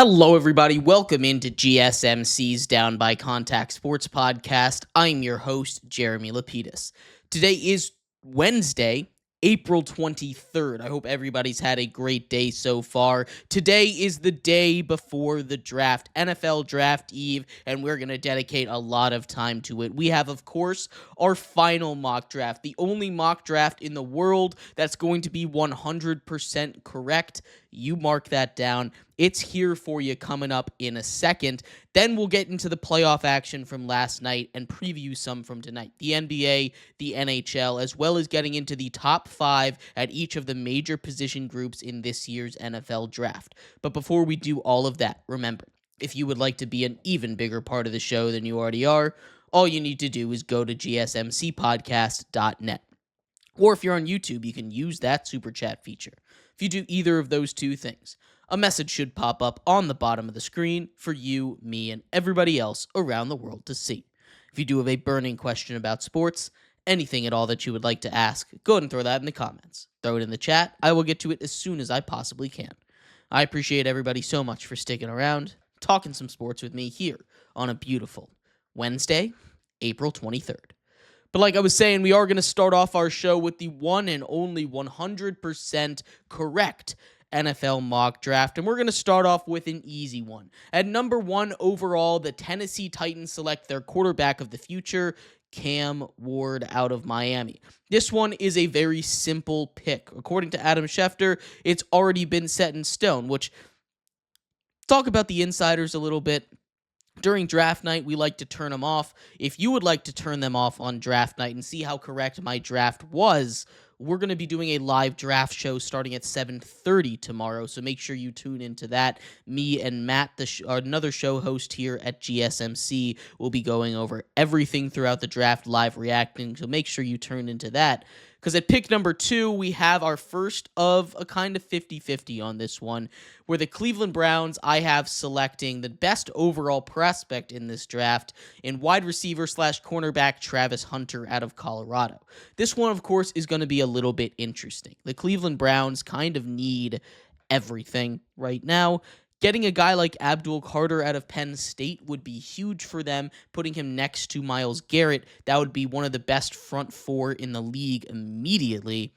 Hello, everybody. Welcome into GSMC's Down by Contact Sports Podcast. I'm your host, Jeremy Lapidus. Today is Wednesday, April 23rd. I hope everybody's had a great day so far. Today is the day before the draft, NFL Draft Eve, and we're going to dedicate a lot of time to it. We have, of course, our final mock draft, the only mock draft in the world that's going to be 100% correct. You mark that down. It's here for you coming up in a second. Then we'll get into the playoff action from last night and preview some from tonight. The NBA, the NHL, as well as getting into the top 5 at each of the major position groups in this year's NFL draft. But before we do all of that, remember, if you would like to be an even bigger part of the show than you already are, all you need to do is go to gsmcpodcast.net. Or if you're on YouTube, you can use that super chat feature. If you do either of those two things, a message should pop up on the bottom of the screen for you, me, and everybody else around the world to see. If you do have a burning question about sports, anything at all that you would like to ask, go ahead and throw that in the comments. Throw it in the chat. I will get to it as soon as I possibly can. I appreciate everybody so much for sticking around, talking some sports with me here on a beautiful Wednesday, April 23rd. But like I was saying, we are going to start off our show with the one and only 100% correct NFL mock draft, and we're going to start off with an easy one. At number 1 overall, the Tennessee Titans select their quarterback of the future, Cam Ward out of Miami. This one is a very simple pick. According to Adam Schefter, it's already been set in stone, which, talk about the insiders a little bit. During draft night, we like to turn them off. If you would like to turn them off on draft night and see how correct my draft was, we're going to be doing a live draft show starting at 7:30 tomorrow, so make sure you tune into that. Me and Matt, another show host here at GSMC, will be going over everything throughout the draft, live reacting, so make sure you turn into that. Because at pick number 2, we have our first of a kind of 50-50 on this one, where the Cleveland Browns, I have selecting the best overall prospect in this draft in wide receiver / cornerback Travis Hunter out of Colorado. This one, of course, is going to be a little bit interesting. The Cleveland Browns kind of need everything right now. Getting a guy like Abdul Carter out of Penn State would be huge for them. Putting him next to Myles Garrett, that would be one of the best front 4 in the league immediately.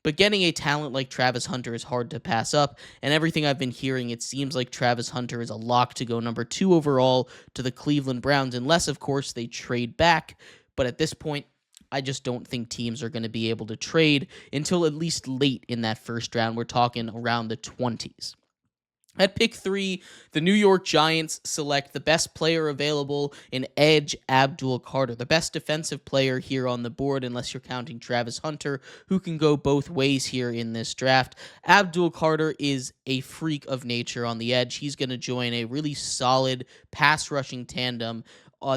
But getting a talent like Travis Hunter is hard to pass up, and everything I've been hearing, it seems like Travis Hunter is a lock to go number 2 overall to the Cleveland Browns, unless, of course, they trade back. But at this point, I just don't think teams are going to be able to trade until at least late in that first round. We're talking around the 20s. At pick 3, the New York Giants select the best player available in edge Abdul Carter, the best defensive player here on the board, unless you're counting Travis Hunter, who can go both ways here in this draft. Abdul Carter is a freak of nature on the edge. He's going to join a really solid pass-rushing tandem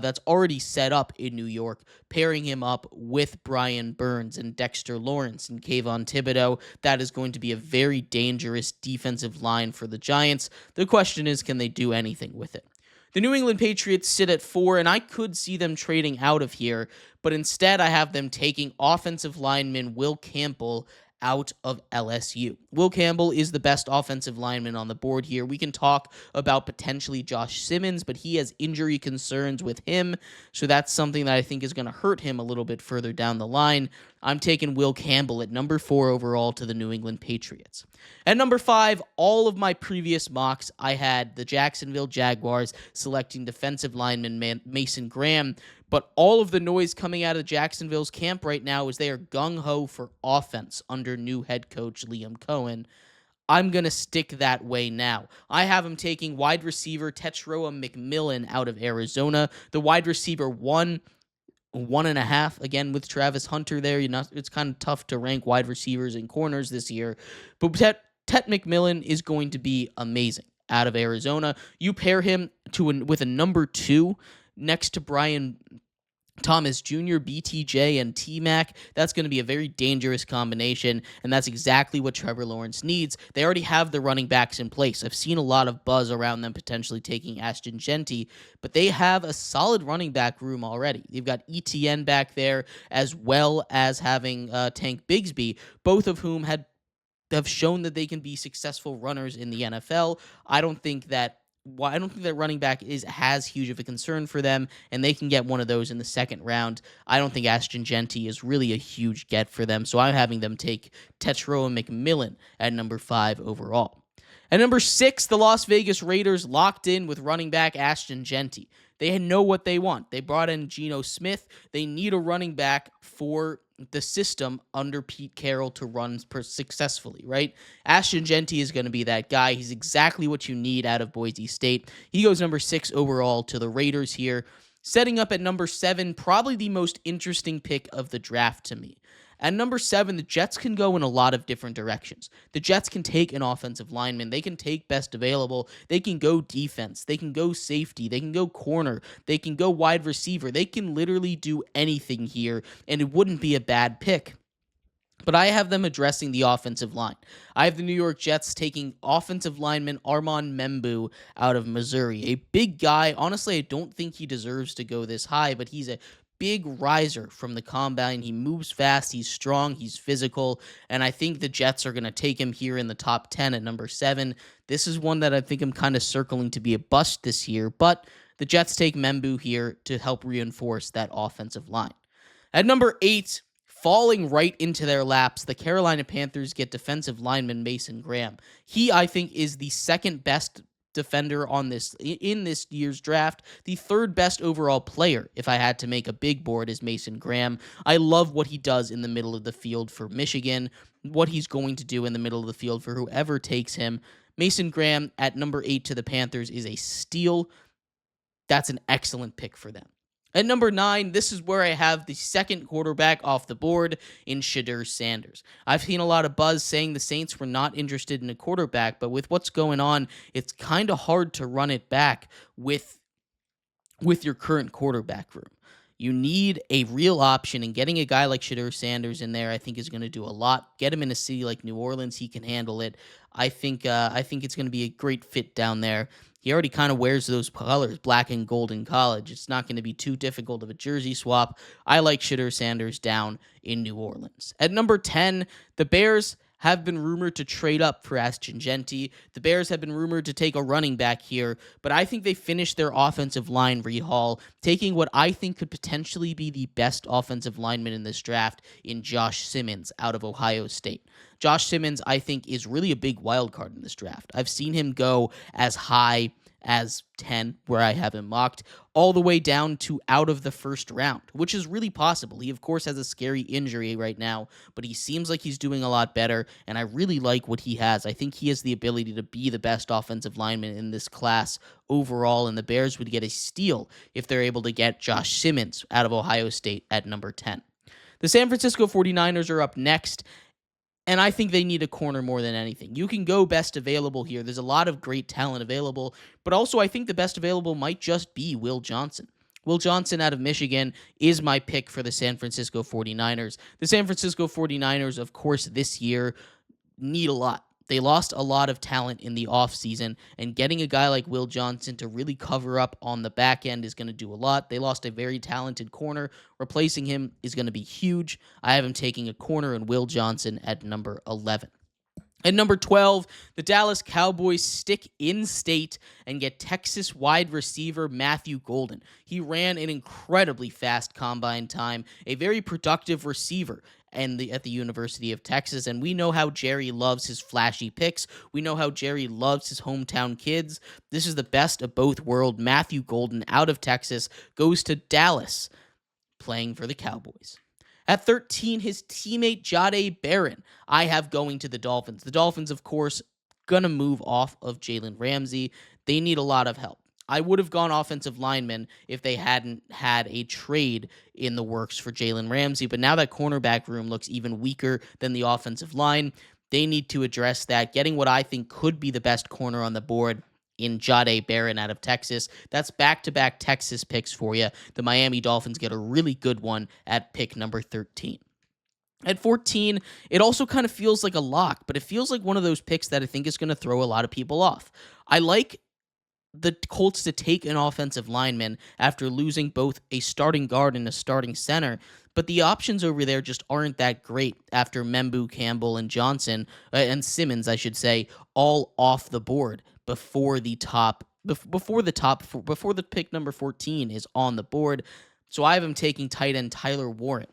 that's already set up in New York, pairing him up with Brian Burns and Dexter Lawrence and Kayvon Thibodeau. That is going to be a very dangerous defensive line for the Giants. The question is, can they do anything with it? The New England Patriots sit at 4, and I could see them trading out of here, but instead I have them taking offensive lineman Will Campbell out of LSU. Will Campbell is the best offensive lineman on the board here. We can talk about potentially Josh Simmons, but he has injury concerns with him, so that's something that I think is going to hurt him a little bit further down the line. I'm taking Will Campbell at number 4 overall to the New England Patriots. At number 5, all of my previous mocks, I had the Jacksonville Jaguars selecting defensive lineman Mason Graham, but all of the noise coming out of Jacksonville's camp right now is they are gung-ho for offense under new head coach Liam Cohen. I'm going to stick that way now. I have him taking wide receiver Tetroa McMillan out of Arizona, the wide receiver 1.5, again, with Travis Hunter there. It's kind of tough to rank wide receivers and corners this year, but Tet McMillan is going to be amazing out of Arizona. You pair him with a number 2 next to Brian Thomas Jr., BTJ, and T-Mac. That's going to be a very dangerous combination, and that's exactly what Trevor Lawrence needs. They already have the running backs in place. I've seen a lot of buzz around them potentially taking Ashton Genty, but they have a solid running back room already. They've got ETN back there, as well as having Tank Bigsby, both of whom have shown that they can be successful runners in the NFL. I don't think that I don't think that running back is as huge of a concern for them, and they can get one of those in the second round. I don't think Ashton Genty is really a huge get for them, so I'm having them take Tetroa McMillan at number 5 overall. At number 6, the Las Vegas Raiders locked in with running back Ashton Genty. They know what they want. They brought in Geno Smith. They need a running back for the system under Pete Carroll to run successfully, right? Ashton Genty is going to be that guy. He's exactly what you need out of Boise State. He goes number 6 overall to the Raiders here. Setting up at number 7, probably the most interesting pick of the draft to me. At number 7, the Jets can go in a lot of different directions. The Jets can take an offensive lineman. They can take best available. They can go defense. They can go safety. They can go corner. They can go wide receiver. They can literally do anything here, and it wouldn't be a bad pick. But I have them addressing the offensive line. I have the New York Jets taking offensive lineman Armand Membu out of Missouri. A big guy. Honestly, I don't think he deserves to go this high, but he's a big riser from the combine. He moves fast, he's strong, he's physical, and I think the Jets are going to take him here in the top 10 at number 7. This is one that I think I'm kind of circling to be a bust this year, but the Jets take Membu here to help reinforce that offensive line. At number 8, falling right into their laps, the Carolina Panthers get defensive lineman Mason Graham. He, I think, is the second best defender on this in this year's draft. The third best overall player, if I had to make a big board, is Mason Graham. I love what he does in the middle of the field for Michigan, what he's going to do in the middle of the field for whoever takes him. Mason Graham at number 8 to the Panthers is a steal. That's an excellent pick for them. At number 9, this is where I have the second quarterback off the board in Shedeur Sanders. I've seen a lot of buzz saying the Saints were not interested in a quarterback, but with what's going on, it's kind of hard to run it back with your current quarterback room. You need a real option, and getting a guy like Shedeur Sanders in there, I think, is going to do a lot. Get him in a city like New Orleans; he can handle it. I think it's going to be a great fit down there. He already kind of wears those colors, black and gold, in college. It's not going to be too difficult of a jersey swap. I like Shedeur Sanders down in New Orleans. At number 10, the Bears have been rumored to trade up for Ashton Genty. The Bears have been rumored to take a running back here, but I think they finished their offensive line rehaul, taking what I think could potentially be the best offensive lineman in this draft in Josh Simmons out of Ohio State. Josh Simmons, I think, is really a big wild card in this draft. I've seen him go as high as 10, where I have him mocked, all the way down to out of the first round, which is really possible. He, of course, has a scary injury right now, but he seems like he's doing a lot better, and I really like what he has. I think he has the ability to be the best offensive lineman in this class overall, and the Bears would get a steal if they're able to get Josh Simmons out of Ohio State at number 10. The San Francisco 49ers are up next, and I think they need a corner more than anything. You can go best available here. There's a lot of great talent available, but also I think the best available might just be Will Johnson. Will Johnson out of Michigan is my pick for the San Francisco 49ers. The San Francisco 49ers, of course, this year need a lot. They lost a lot of talent in the offseason, and getting a guy like Will Johnson to really cover up on the back end is going to do a lot. They lost a very talented corner. Replacing him is going to be huge. I have him taking a corner in Will Johnson at number 11. At number 12, the Dallas Cowboys stick in state and get Texas wide receiver Matthew Golden. He ran an incredibly fast combine time, a very productive receiver at the University of Texas, and we know how Jerry loves his flashy picks. We know how Jerry loves his hometown kids. This is the best of both worlds. Matthew Golden out of Texas goes to Dallas, playing for the Cowboys. At 13, his teammate Jahdae Barron, I have going to the Dolphins. The Dolphins, of course, going to move off of Jalen Ramsey. They need a lot of help. I would have gone offensive lineman if they hadn't had a trade in the works for Jalen Ramsey, but now that cornerback room looks even weaker than the offensive line. They need to address that, getting what I think could be the best corner on the board in Jahdae Barron out of Texas. That's back-to-back Texas picks for you. The Miami Dolphins get a really good one at pick number 13. At 14, it also kind of feels like a lock, but it feels like one of those picks that I think is going to throw a lot of people off. I like the Colts to take an offensive lineman after losing both a starting guard and a starting center, but the options over there just aren't that great after Membu, Campbell, and Johnson, and Simmons, I should say, all off the board before before the pick number 14 is on the board. So I have him taking tight end Tyler Warren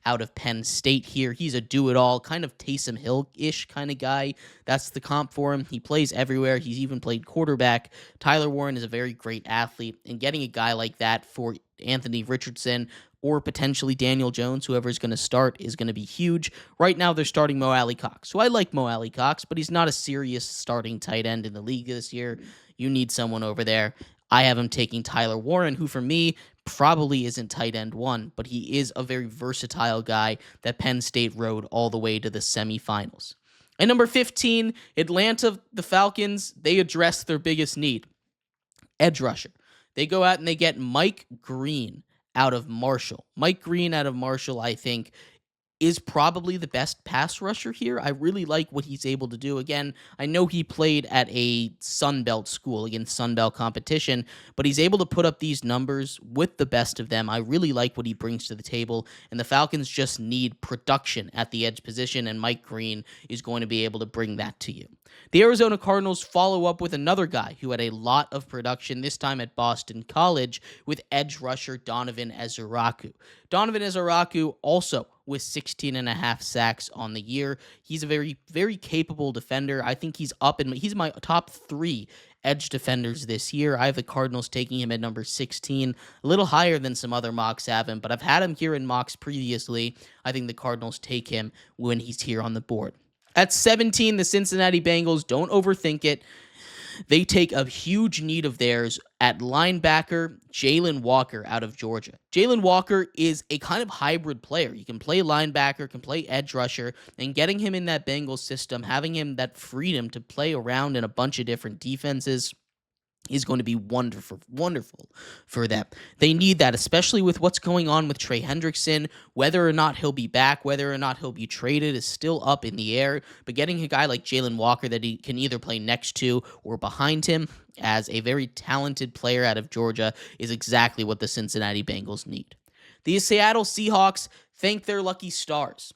out of Penn State here. He's a do-it-all, kind of Taysom Hill-ish kind of guy. That's the comp for him. He plays everywhere. He's even played quarterback. Tyler Warren is a very great athlete, and getting a guy like that for Anthony Richardson or potentially Daniel Jones, whoever is going to start, is going to be huge. Right now, they're starting Mo Alley-Cox. So I like Mo Alley-Cox, but he's not a serious starting tight end in the league this year. You need someone over there. I have him taking Tyler Warren, who for me probably isn't tight end one, but he is a very versatile guy that Penn State rode all the way to the semifinals. At number 15, Atlanta, the Falcons, they address their biggest need, edge rusher. They go out and they get Mike Green out of Marshall. Mike Green out of Marshall, I think, is probably the best pass rusher here. I really like what he's able to do. Again, I know he played at a Sun Belt school against Sun Belt competition, but he's able to put up these numbers with the best of them. I really like what he brings to the table, and the Falcons just need production at the edge position, and Mike Green is going to be able to bring that to you. The Arizona Cardinals follow up with another guy who had a lot of production, this time at Boston College, with edge rusher Donovan Ezuraku. Donovan Ezuraku also with 16 and a half sacks on the year. He's a very, very capable defender. I think he's my top 3 edge defenders this year. I have the Cardinals taking him at number 16, a little higher than some other mocks have him, but I've had him here in mocks previously. I think the Cardinals take him when he's here on the board. At 17, the Cincinnati Bengals, don't overthink it. They take a huge need of theirs at linebacker, Jalen Walker out of Georgia. Jalen Walker is a kind of hybrid player. He can play linebacker, can play edge rusher, and getting him in that Bengals system, having him that freedom to play around in a bunch of different defenses is going to be wonderful for them. They need that, especially with what's going on with Trey Hendrickson. Whether or not he'll be back, whether or not he'll be traded is still up in the air. But getting a guy like Jalen Walker that he can either play next to or behind him as a very talented player out of Georgia is exactly what the Cincinnati Bengals need. The Seattle Seahawks thank their lucky stars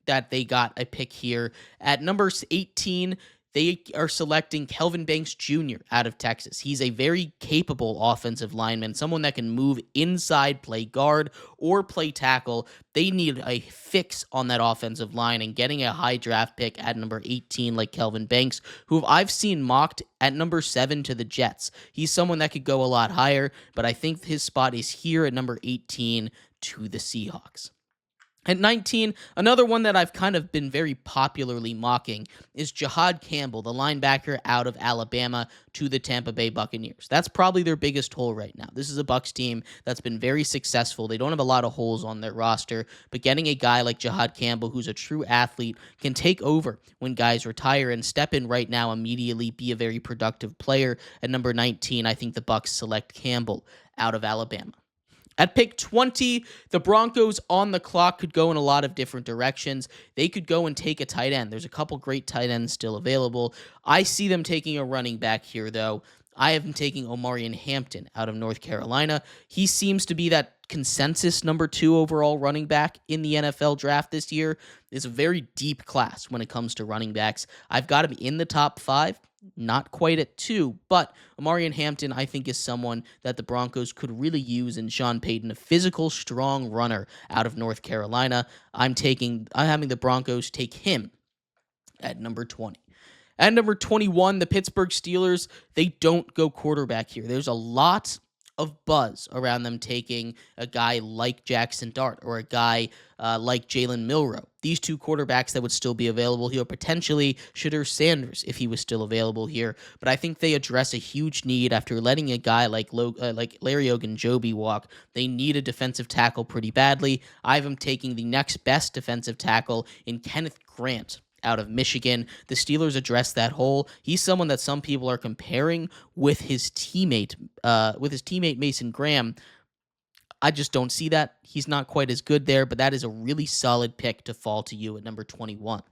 that they got a pick here. At number 18, they are selecting Kelvin Banks Jr. out of Texas. He's a very capable offensive lineman, someone that can move inside, play guard, or play tackle. They need a fix on that offensive line, and getting a high draft pick at number 18 like Kelvin Banks, who I've seen mocked at number 7 to the Jets. He's someone that could go a lot higher, but I think his spot is here at number 18 to the Seahawks. At 19, another one that I've kind of been very popularly mocking is Jahad Campbell, the linebacker out of Alabama, to the Tampa Bay Buccaneers. That's probably their biggest hole right now. This is a Bucs team that's been very successful. They don't have a lot of holes on their roster, but getting a guy like Jahad Campbell, who's a true athlete, can take over when guys retire and step in right now, immediately be a very productive player. At number 19, I think the Bucs select Campbell out of Alabama. At pick 20, the Broncos on the clock could go in a lot of different directions. They could go and take a tight end. There's a couple great tight ends still available. I see them taking a running back here, though. I have them taking Omarion Hampton out of North Carolina. He seems to be that consensus number 2 overall running back in the NFL draft this year. It's a very deep class when it comes to running backs. I've got him in the top 5. Not quite at 2, but Omarion Hampton, I think, is someone that the Broncos could really use in Sean Payton, a physical, strong runner out of North Carolina. I'm having the Broncos take him at number 20. At number 21, the Pittsburgh Steelers, they don't go quarterback here. There's a lot of buzz around them taking a guy like Jackson Dart or a guy like Jalen Milroe. These 2 quarterbacks that would still be available here, potentially Shedeur Sanders if he was still available here. But I think they address a huge need after letting a guy like Larry Ogunjobi walk. They need a defensive tackle pretty badly. I have them taking the next best defensive tackle in Kenneth Grant out of Michigan. The Steelers address that hole. He's someone that some people are comparing with his teammate Mason Graham. I just don't see that. He's not quite as good there, but that is a really solid pick to fall to you at number 21.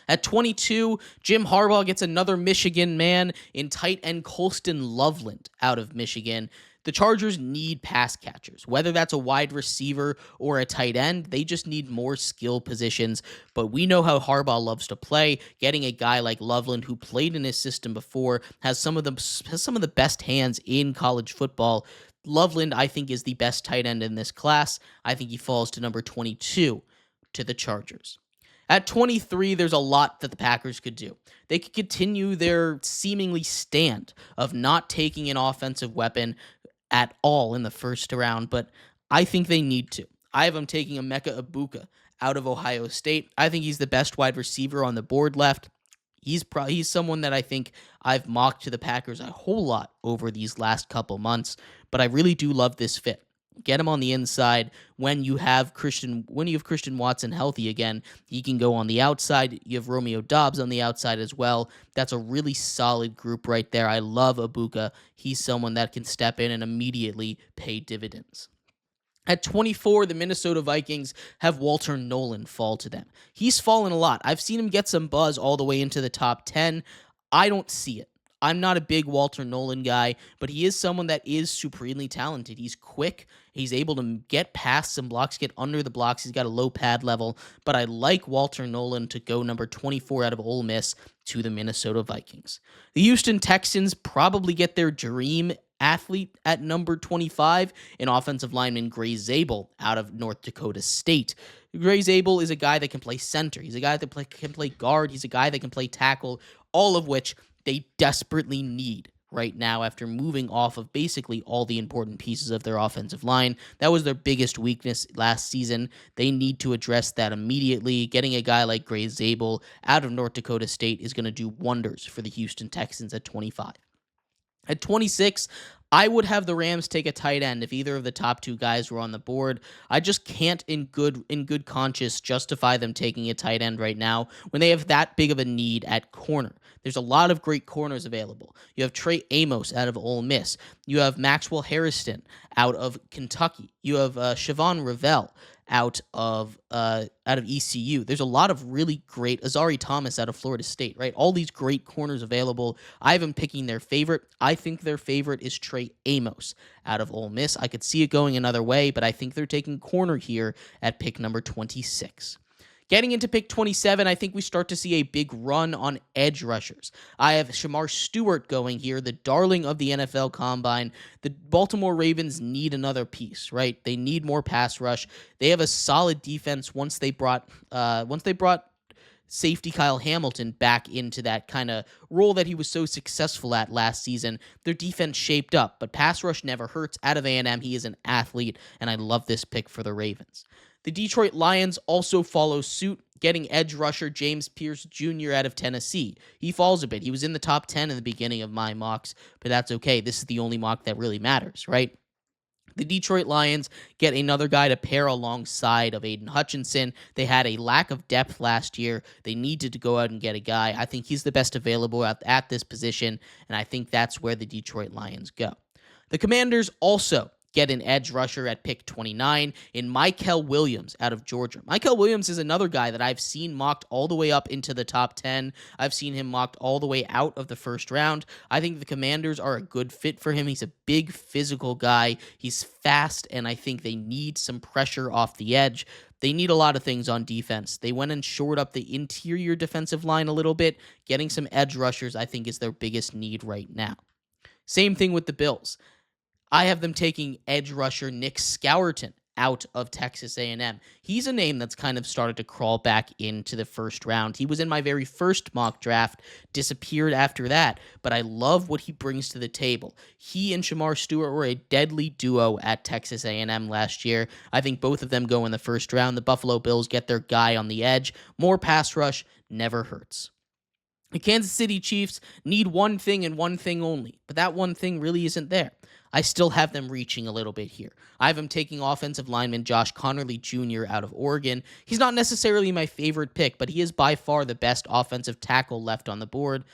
At 22, Jim Harbaugh gets another Michigan man in tight end Colston Loveland out of Michigan. The Chargers need pass catchers, whether that's a wide receiver or a tight end. They just need more skill positions. But we know how Harbaugh loves to play. Getting a guy like Loveland, who played in his system before, has some of the best hands in college football. Loveland, I think, is the best tight end in this class. I think he falls to number 22 to the Chargers. At 23, there's a lot that the Packers could do. They could continue their seemingly stand of not taking an offensive weapon at all in the first round, but I think they need to. I have them taking Emeka Ibuka out of Ohio State. I think he's the best wide receiver on the board left. He's someone that I think I've mocked to the Packers a whole lot over these last couple months, but I really do love this fit. Get him on the inside. When you have Christian Watson healthy again, he can go on the outside. You have Romeo Doubs on the outside as well. That's a really solid group right there. I love Ibuka. He's someone that can step in and immediately pay dividends. At 24, the Minnesota Vikings have Walter Nolan fall to them. He's fallen a lot. I've seen him get some buzz all the way into the top 10. I don't see it. I'm not a big Walter Nolan guy, but he is someone that is supremely talented. He's quick. He's able to get past some blocks, get under the blocks. He's got a low pad level, but I like Walter Nolan to go number 24 out of Ole Miss to the Minnesota Vikings. The Houston Texans probably get their dream athlete at number 25, an offensive lineman Gray Zabel out of North Dakota State. Gray Zabel is a guy that can play center. He's a guy that can play guard. He's a guy that can play tackle, all of which they desperately need right now after moving off of basically all the important pieces of their offensive line. That was their biggest weakness last season. They need to address that immediately. Getting a guy like Gray Zabel out of North Dakota State is going to do wonders for the Houston Texans at 25. At 26, I would have the Rams take a tight end if either of the top two guys were on the board. I just can't in good conscience justify them taking a tight end right now when they have that big of a need at corner. There's a lot of great corners available. You have Trey Amos out of Ole Miss. You have Maxwell Harrison out of Kentucky. You have Siobhan Revell out of ECU. There's a lot of really great Azari Thomas out of Florida State, right? All these great corners available. I have them picking their favorite. I think their favorite is Trey Amos out of Ole Miss. I could see it going another way, but I think they're taking corner here at pick number 26. Getting into pick 27, I think we start to see a big run on edge rushers. I have Shamar Stewart going here, the darling of the NFL Combine. The Baltimore Ravens need another piece, right? They need more pass rush. They have a solid defense once they brought safety Kyle Hamilton back into that kind of role that he was so successful at last season. Their defense shaped up, but pass rush never hurts. Out of A&M, he is an athlete, and I love this pick for the Ravens. The Detroit Lions also follow suit, getting edge rusher James Pierce Jr. out of Tennessee. He falls a bit. He was in the top 10 in the beginning of my mocks, but that's okay. This is the only mock that really matters, right? The Detroit Lions get another guy to pair alongside of Aiden Hutchinson. They had a lack of depth last year. They needed to go out and get a guy. I think he's the best available at this position, and I think that's where the Detroit Lions go. The Commanders also get an edge rusher at pick 29 in Mykel Williams out of Georgia. Mykel Williams is another guy that I've seen mocked all the way up into the top 10. I've seen him mocked all the way out of the first round. I think the Commanders are a good fit for him. He's a big physical guy. He's fast, and I think they need some pressure off the edge. They need a lot of things on defense. They went and shored up the interior defensive line a little bit. Getting some edge rushers, I think, is their biggest need right now. Same thing with the Bills. I have them taking edge rusher Nick Scourton out of Texas A&M. He's a name that's kind of started to crawl back into the first round. He was in my very first mock draft, disappeared after that, but I love what he brings to the table. He and Shamar Stewart were a deadly duo at Texas A&M last year. I think both of them go in the first round. The Buffalo Bills get their guy on the edge. More pass rush never hurts. The Kansas City Chiefs need one thing and one thing only, but that one thing really isn't there. I still have them reaching a little bit here. I have them taking offensive lineman Josh Connerly Jr. out of Oregon. He's not necessarily my favorite pick, but he is by far the best offensive tackle left on the board.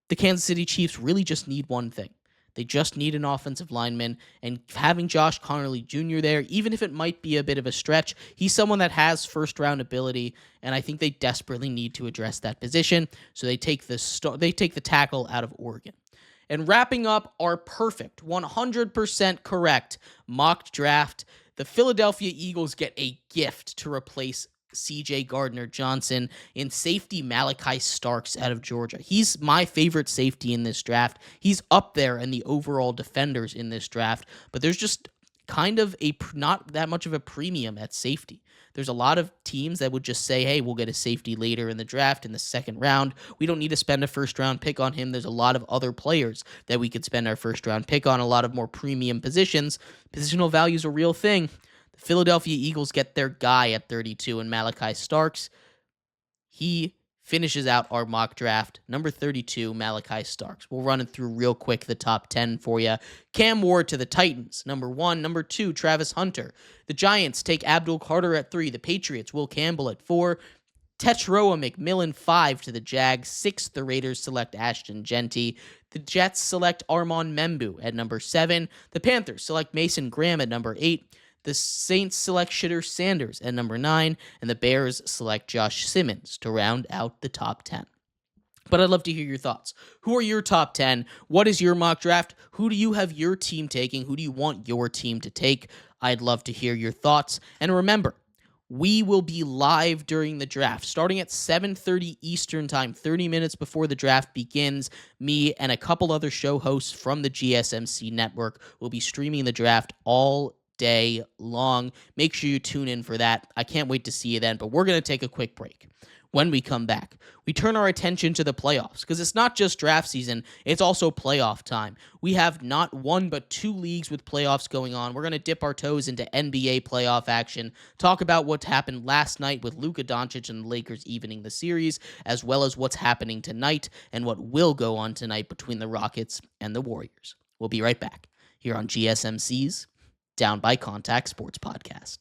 The Kansas City Chiefs really just need one thing. They just need an offensive lineman, and having Josh Connerly Jr. there, even if it might be a bit of a stretch, he's someone that has first-round ability, and I think they desperately need to address that position, so they take the tackle out of Oregon. And wrapping up our perfect, 100% correct mock draft, the Philadelphia Eagles get a gift to replace C.J. Gardner-Johnson in safety Malachi Starks out of Georgia. He's my favorite safety in this draft. He's up there in the overall defenders in this draft, but there's just kind of not that much of a premium at safety. There's a lot of teams that would just say, hey, we'll get a safety later in the draft in the second round. We don't need to spend a first-round pick on him. There's a lot of other players that we could spend our first-round pick on, a lot of more premium positions. Positional value is a real thing. The Philadelphia Eagles get their guy at 32 in Malachi Starks. He finishes out our mock draft. Number 32, Malachi Starks. We'll run it through real quick, the top 10 for you. Cam Ward to the Titans, number 1. Number 2, Travis Hunter. The Giants take Abdul Carter at 3. The Patriots, Will Campbell at 4. Tetroa McMillan, 5 to the Jags. 6, the Raiders select Ashton Genty. The Jets select Armand Membu at number 7. The Panthers select Mason Graham at number 8. The Saints select Shitter Sanders at number 9, and the Bears select Josh Simmons to round out the top 10. But I'd love to hear your thoughts. Who are your top 10? What is your mock draft? Who do you have your team taking? Who do you want your team to take? I'd love to hear your thoughts. And remember, we will be live during the draft, starting at 7:30 Eastern Time, 30 minutes before the draft begins. Me and a couple other show hosts from the GSMC network will be streaming the draft all day long. Make sure you tune in for that. I can't wait to see you then, but we're going to take a quick break. When we come back, we turn our attention to the playoffs because it's not just draft season, it's also playoff time. We have not one but 2 leagues with playoffs going on. We're going to dip our toes into NBA playoff action, talk about what happened last night with Luka Doncic and the Lakers evening the series, as well as what's happening tonight and what will go on tonight between the Rockets and the Warriors. We'll be right back here on GSMC's Down by Contact Sports Podcast.